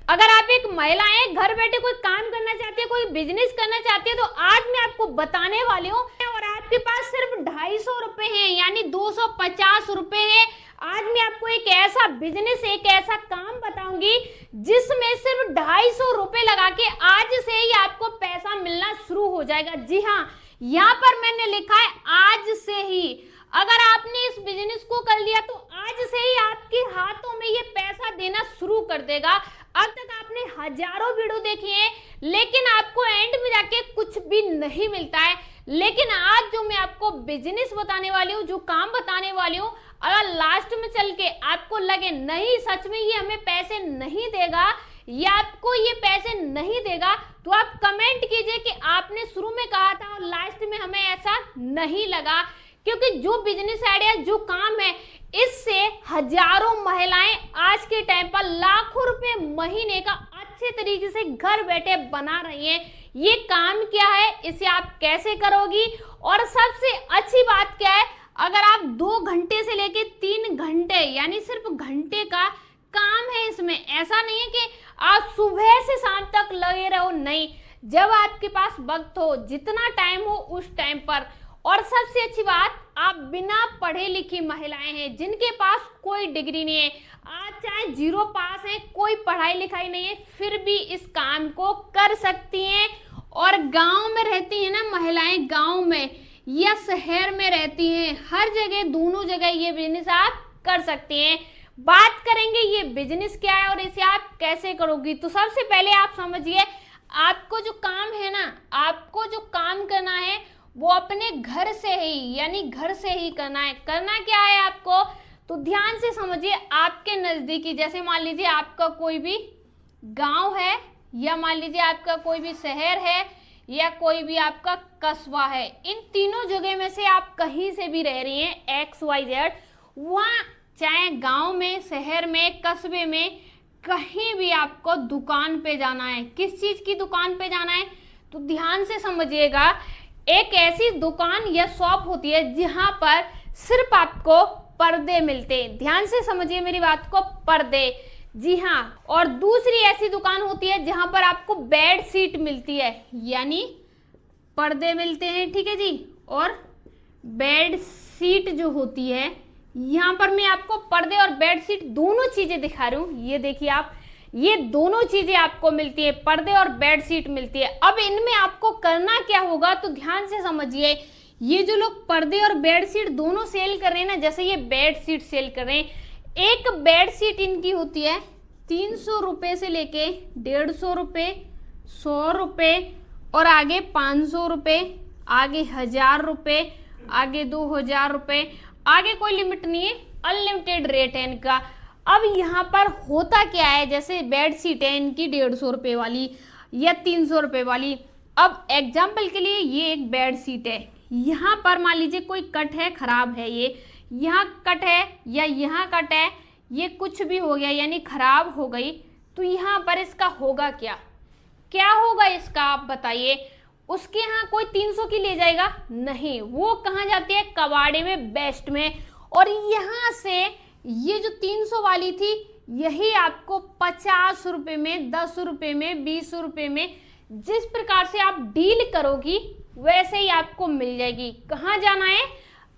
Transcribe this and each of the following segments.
अगर आप एक महिला हैं, घर बैठे कोई काम करना चाहती है, कोई बिजनेस करना चाहती है, तो आज मैं आपको बताने वाली हूँ। और आपके पास सिर्फ 250 रुपए हैं, यानी 250 रुपए है। आज मैं आपको एक ऐसा बिजनेस, एक ऐसा काम बताऊंगी जिसमें सिर्फ 250 रुपए लगा के आज से ही आपको पैसा मिलना शुरू हो जाएगा। जी हाँ, यहाँ पर मैंने लिखा है आज से ही। अगर आपने इस बिजनेस को कर लिया तो आज से ही आपके हाथों में ये पैसा देना शुरू कर देगा। अब तक आपने हजारों वीडियो देखी है, लेकिन आपको एंड में जाके कुछ भी नहीं मिलता है। लेकिन आज जो मैं आपको बिजनेस बताने वाली हूँ, जो काम बताने वाली हूँ, अगर लास्ट में चल के आपको लगे नहीं सच में ये हमें पैसे नहीं देगा या आपको ये पैसे नहीं देगा, तो आप कमेंट कीजिए कि आपने शुरू में कहा था और लास्ट में हमें ऐसा नहीं लगा। क्योंकि जो बिजनेस आइडिया, जो काम है, इससे हजारों महिलाएं आज के टाइम पर लाखों रुपए महीने का अच्छे तरीके से घर बैठे बना रही हैं। ये काम क्या है, इसे आप कैसे करोगी, और सबसे अच्छी बात क्या है, अगर आप 2 घंटे से लेके 3 घंटे, यानी सिर्फ घंटे का काम है इसमें। ऐसा नहीं है कि आप सुबह से शाम तक लगे रहो, नहीं, जब आपके पास वक्त हो, जितना टाइम हो उस टाइम पर। और सबसे अच्छी बात, आप बिना पढ़े लिखी महिलाएं हैं, जिनके पास कोई डिग्री नहीं है, आज चाहे 0 पास है, कोई पढ़ाई लिखाई नहीं है, फिर भी इस काम को कर सकती हैं। और गांव में रहती हैं ना महिलाएं, गांव में या शहर में रहती हैं, हर जगह, दोनों जगह ये बिजनेस आप कर सकती हैं। बात करेंगे ये बिजनेस क्या है और इसे आप कैसे करोगी। तो सबसे पहले आप समझिए, आपको जो काम है ना, आपको जो काम करना है वो अपने घर से ही, यानी घर से ही करना है। करना क्या है आपको, तो ध्यान से समझिए। आपके नजदीकी, जैसे मान लीजिए आपका कोई भी गांव है, या मान लीजिए आपका कोई भी शहर है, या कोई भी आपका कस्बा है, इन तीनों जगह में से आप कहीं से भी रह रही हैं, XYZ, वहाँ चाहे गांव में, शहर में, कस्बे में, कहीं भी आपको दुकान पे जाना है। किस चीज की दुकान पे जाना है, तो ध्यान से समझिएगा। एक ऐसी दुकान या शॉप होती है जहां पर सिर्फ आपको पर्दे मिलते हैं। ध्यान से समझिए मेरी बात को, पर्दे, जी हाँ। और दूसरी ऐसी दुकान होती है जहां पर आपको बेड शीट मिलती है, यानी पर्दे मिलते हैं, ठीक है जी। और बेड शीट जो होती है, यहाँ पर मैं आपको पर्दे और बेड शीट दोनों चीजें दिखा रही हूँ। ये देखिए आप, ये दोनों चीजें आपको मिलती है, पर्दे और बेड शीट मिलती है। अब इनमें आपको करना क्या होगा, तो ध्यान से समझिए। ये जो लोग पर्दे और बेड शीट दोनों सेल कर रहे हैं ना, जैसे ये बेड शीट सेल कर रहे हैं, एक बेड शीट इनकी होती है 300 रुपए से लेके 150 रुपए, 100 रुपए, और आगे 500 रुपए, आगे 1000 रुपए, आगे 2000 रुपए, आगे कोई लिमिट नहीं है, अनलिमिटेड रेट है इनका। अब यहाँ पर होता क्या है, जैसे बेड शीट है इनकी 150 रुपए वाली या 300 रुपए वाली। अब एग्जाम्पल के लिए ये एक बेड शीट है, यहाँ पर मान लीजिए कोई कट है, खराब है, ये यहाँ कट है या यहाँ कट है, ये कुछ भी हो गया, यानी खराब हो गई, तो यहाँ पर इसका होगा क्या, क्या होगा इसका, आप बताइए। उसके यहाँ कोई 300 की ले जाएगा, नहीं, वो कहाँ जाती है, कबाड़े में, बेस्ट में। और यहाँ से ये जो 300 वाली थी, यही आपको 50 रुपए में, 10 रुपए में, 20 रुपए में, जिस प्रकार से आप डील करोगी वैसे ही आपको मिल जाएगी। कहाँ जाना है,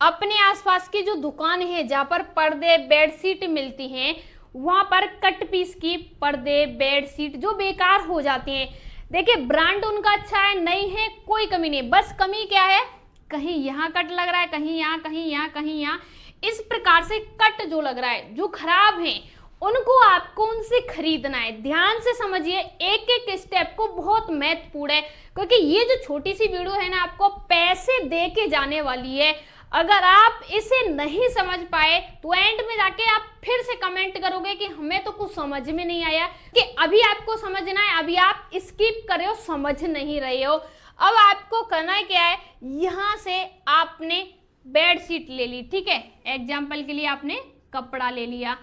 अपने आसपास की जो दुकान है जहाँ पर पर्दे बेडशीट मिलती हैं, वहां पर कट पीस की पर्दे बेडशीट जो बेकार हो जाती हैं। देखिए ब्रांड उनका अच्छा है, नहीं है, कोई कमी नहीं, बस कमी क्या है, कहीं यहाँ कट लग रहा है, कहीं यहाँ, कहीं यहाँ, कहीं यहाँ, इस प्रकार से कट जो लग रहा है, जो खराब है, उनको आपको उनसे खरीदना है। ध्यान से समझिए, एक एक स्टेप को बहुत महत्वपूर्ण है, क्योंकि ये जो छोटी सी वीडियो है ना, आपको पैसे दे के जाने वाली है। अगर आप इसे नहीं समझ पाए तो एंड में जाके आप फिर से कमेंट करोगे कि हमें तो कुछ समझ में नहीं आया, कि अभी आपको समझना है, अभी आप स्किप कर रहे हो, समझ नहीं रहे हो। अब आपको करना क्या है, यहाँ से आपने बेडशीट ले ली, ठीक है, एग्जाम्पल के लिए आपने कपड़ा ले लिया।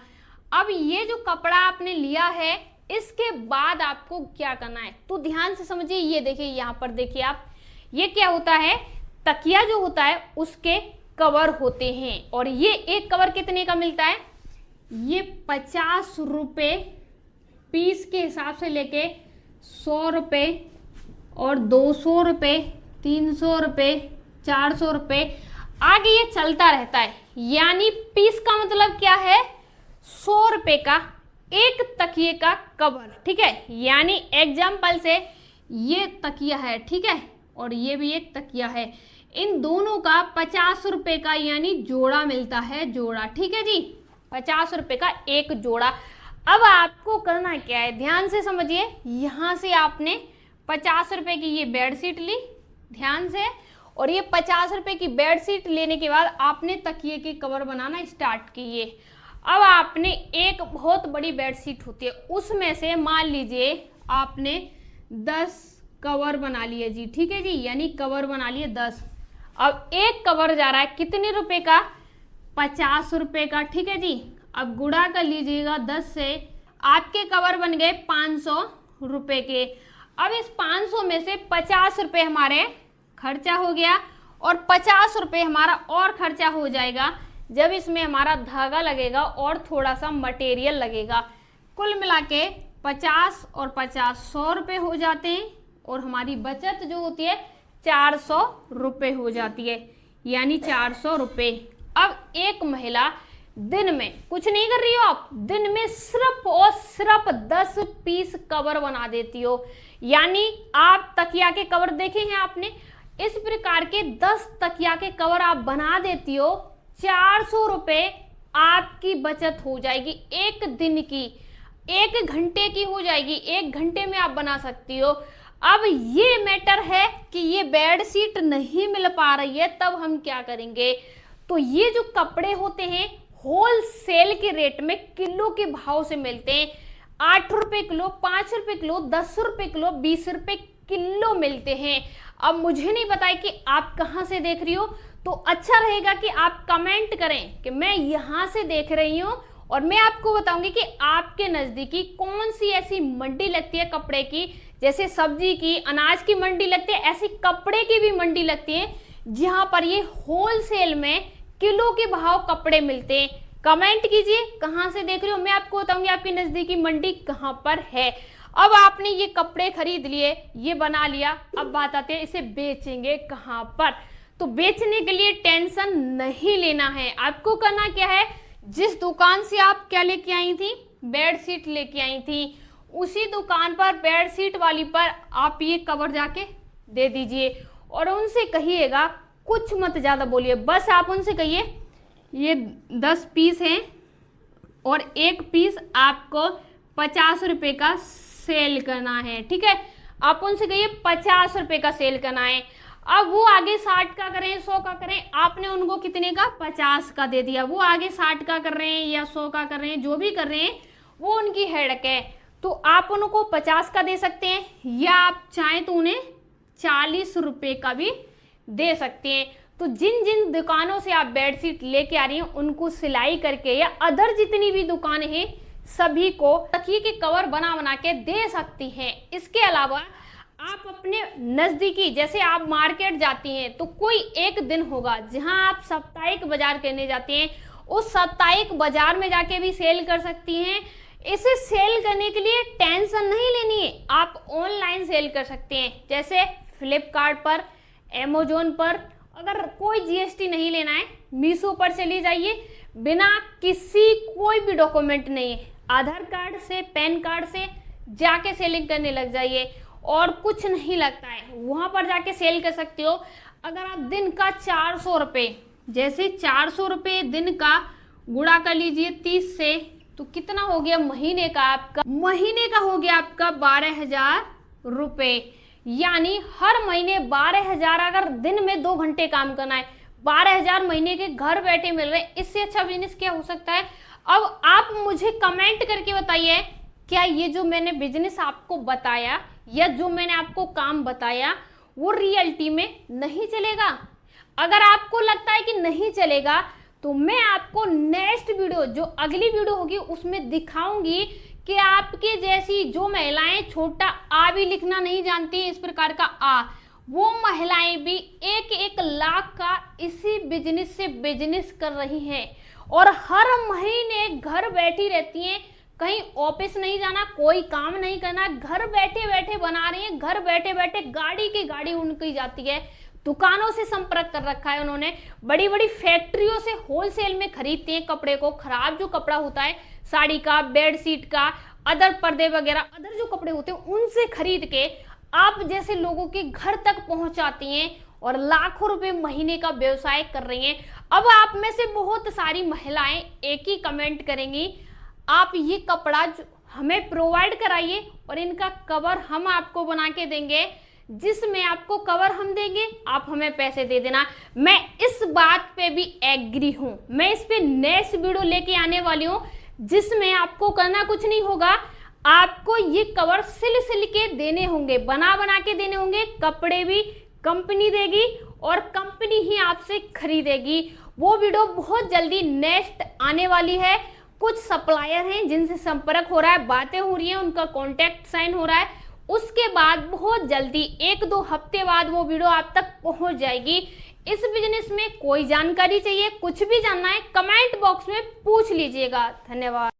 अब ये जो कपड़ा आपने लिया है, इसके बाद आपको क्या करना है, तो ध्यान से समझिए। ये देखिए, यहाँ पर देखिए आप, ये क्या होता है, तकिया जो होता है उसके कवर होते हैं, और ये एक कवर कितने का मिलता है, ये 50 रुपए पीस के हिसाब से लेके 100 रुपये और 200 रुपये, 300 रुपये, 400 रुपये आगे ये चलता रहता है। यानी पीस का मतलब क्या है, 100 रुपये का एक तकिए का कवर, ठीक है। यानी एग्जाम्पल से ये तकिया है, ठीक है, और ये भी एक तकिया है, इन दोनों का 50 रुपये का यानी जोड़ा मिलता है, जोड़ा, ठीक है जी, 50 रुपये का एक जोड़ा। अब आपको करना क्या है, ध्यान से समझिए। यहाँ से आपने 50 रुपये की ये बेडशीट ली, ध्यान से, और ये 50 रुपये की बेडशीट लेने के बाद आपने तकिए के कवर बनाना स्टार्ट किए। अब आपने एक बहुत बड़ी बेडशीट होती है, उसमें से मान लीजिए आपने 10 कवर बना लिए जी, ठीक है जी, यानी कवर बना लिए 10। अब एक कवर जा रहा है कितने रुपए का, 50 रुपये का, ठीक है जी। अब गुणा कर लीजिएगा 10 से, आपके कवर बन गए 500 रुपये के। अब इस 500 में से 50 रुपये हमारे खर्चा हो गया और 50 रुपये हमारा और खर्चा हो जाएगा जब इसमें हमारा धागा लगेगा और थोड़ा सा मटेरियल लगेगा। कुल मिला के 50 और 50 100 रुपये हो जाते हैं और हमारी बचत जो होती है 400 रुपये हो जाती है, यानी 400 रुपये। अब एक महिला दिन में कुछ नहीं कर रही हो, आप दिन में सिर्फ और सिर्फ 10 पीस कवर बना देती हो। यानी आप तकिया के कवर देखे हैं आपने, इस प्रकार के 10 तकिया के कवर आप बना देती हो, 400 रुपये आपकी बचत हो जाएगी एक दिन की, 1 घंटे की हो जाएगी, 1 घंटे में आप बना सकती हो। अब ये मैटर है कि ये बेडशीट नहीं मिल पा रही है, तब हम क्या करेंगे, तो ये जो कपड़े होते हैं होलसेल के रेट में किलो के भाव से मिलते हैं, 8 रुपये किलो, 5 रुपये किलो, 10 रुपये किलो, 20 रुपये किलो मिलते हैं। अब मुझे नहीं पता है कि आप कहाँ से देख रही हो, तो अच्छा रहेगा कि आप कमेंट करें कि मैं यहाँ से देख रही हूँ, और मैं आपको बताऊंगी कि आपके नज़दीकी कौन सी ऐसी मंडी लगती है कपड़े की, जैसे सब्जी की, अनाज की मंडी लगती है, ऐसी कपड़े की भी मंडी लगती है जहाँ पर ये होलसेल में किलो के भाव कपड़े मिलते हैं। कमेंट कीजिए कहाँ से देख रहे हो, मैं आपको बताऊंगी आपकी नज़दीकी मंडी कहाँ पर है। अब आपने ये कपड़े खरीद लिए, ये बना लिया, अब बात आती है इसे बेचेंगे कहाँ पर। तो बेचने के लिए टेंशन नहीं लेना है, आपको करना क्या है, जिस दुकान से आप क्या लेके आई थी, बेडशीट लेके आई थी, उसी दुकान पर बेडशीट वाली पर आप ये कवर जाके दे दीजिए और उनसे कहिएगा, कुछ मत ज़्यादा बोलिए, बस आप उनसे कहिए ये 10 पीस हैं और एक पीस आपको 50 रुपये का सेल करना है, ठीक है। आप उनसे कहिए 50 रुपये का सेल करना है। अब वो आगे 60 का करें, 100 का करें, आपने उनको कितने का, 50 का दे दिया, वो आगे 60 का कर रहे हैं या 100 का कर रहे हैं, जो भी कर रहे हैं वो उनकी हेडक है। तो आप उनको 50 का दे सकते हैं या आप चाहें तो उन्हें 40 रुपये का भी दे सकते हैं। तो जिन जिन दुकानों से आप बेडशीट लेके आ रही हैं उनको सिलाई करके या अदर जितनी भी दुकानें हैं सभी को तकिए के कवर बना बना के दे सकती हैं। इसके अलावा आप अपने नज़दीकी, जैसे आप मार्केट जाती हैं तो कोई एक दिन होगा जहां आप साप्ताहिक बाजार करने जाते हैं, उस साप्ताहिक बाजार में जाके भी सेल कर सकती हैं। इसे सेल करने के लिए टेंशन नहीं लेनी है, आप ऑनलाइन सेल कर सकते हैं, जैसे फ्लिपकार्ट पर, अमेजोन पर। अगर कोई जीएसटी नहीं लेना है, मीशो पर चली जाइए, बिना किसी कोई भी डॉक्यूमेंट नहीं है, आधार कार्ड से, पैन कार्ड से जाके सेलिंग करने लग जाइए और कुछ नहीं लगता है, वहाँ पर जाके सेल कर सकते हो। अगर आप दिन का 400 रुपये, जैसे 400 रुपये दिन का गुणा कर लीजिए 30 से, तो कितना हो गया महीने का आपका, महीने का हो गया आपका 12,000 रुपये। यानी हर महीने 12,000, अगर दिन में 2 घंटे काम करना है, 12,000 महीने के घर बैठे मिल रहे हैं। इससे अच्छा बिजनेस क्या हो सकता है। अब आप मुझे कमेंट करके बताइए, क्या ये जो मैंने बिजनेस आपको बताया या जो मैंने आपको काम बताया वो रियलिटी में नहीं चलेगा। अगर आपको लगता है कि नहीं चलेगा तो मैं आपको नेक्स्ट वीडियो, जो अगली वीडियो होगी, उसमें दिखाऊंगी कि आपके जैसी जो महिलाएं छोटा आ भी लिखना नहीं जानती, इस प्रकार का आ, वो महिलाएं भी 1-1 लाख का इसी बिजनेस से बिजनेस कर रही हैं और हर महीने घर बैठी रहती हैं कहीं ऑफिस नहीं जाना, कोई काम नहीं करना, घर बैठे बैठे बना रही हैं, घर बैठे बैठे गाड़ी की गाड़ी उनकी जाती है। दुकानों से संपर्क कर रखा है उन्होंने, बड़ी बड़ी फैक्ट्रियों से होलसेल में खरीदते हैं कपड़े को। खराब जो कपड़ा होता है साड़ी का, बेडशीट का, अदर पर्दे वगैरह, अदर जो कपड़े होते हैं उनसे खरीद के आप जैसे लोगों के घर तक पहुंचाती हैं और लाखों रुपए महीने का व्यवसाय कर रही हैं। अब आप में से बहुत सारी महिलाएं एक ही कमेंट करेंगी, आप ये कपड़ा हमें प्रोवाइड कराइए और इनका कवर हम आपको बना के देंगे, जिसमें आपको कवर हम देंगे, आप हमें पैसे दे देना। मैं इस बात पे भी एग्री हूं। मैं इस पे नेक्स्ट वीडियो लेके आने वाली हूं, जिसमें आपको करना कुछ नहीं होगा, आपको ये कवर सिल के देने होंगे, बना के देने होंगे। कपड़े भी कंपनी देगी और कंपनी ही आपसे खरीदेगी। वो वीडियो बहुत जल्दी नेक्स्ट आने वाली है। कुछ सप्लायर हैं जिनसे संपर्क हो रहा है, बातें हो रही हैं, उनका कॉन्टैक्ट साइन हो रहा है। उसके बाद बहुत जल्दी 1-2 हफ्ते बाद वो वीडियो आप तक पहुंच जाएगी। इस बिजनेस में कोई जानकारी चाहिए, कुछ भी जानना है, कमेंट बॉक्स में पूछ लीजिएगा। धन्यवाद।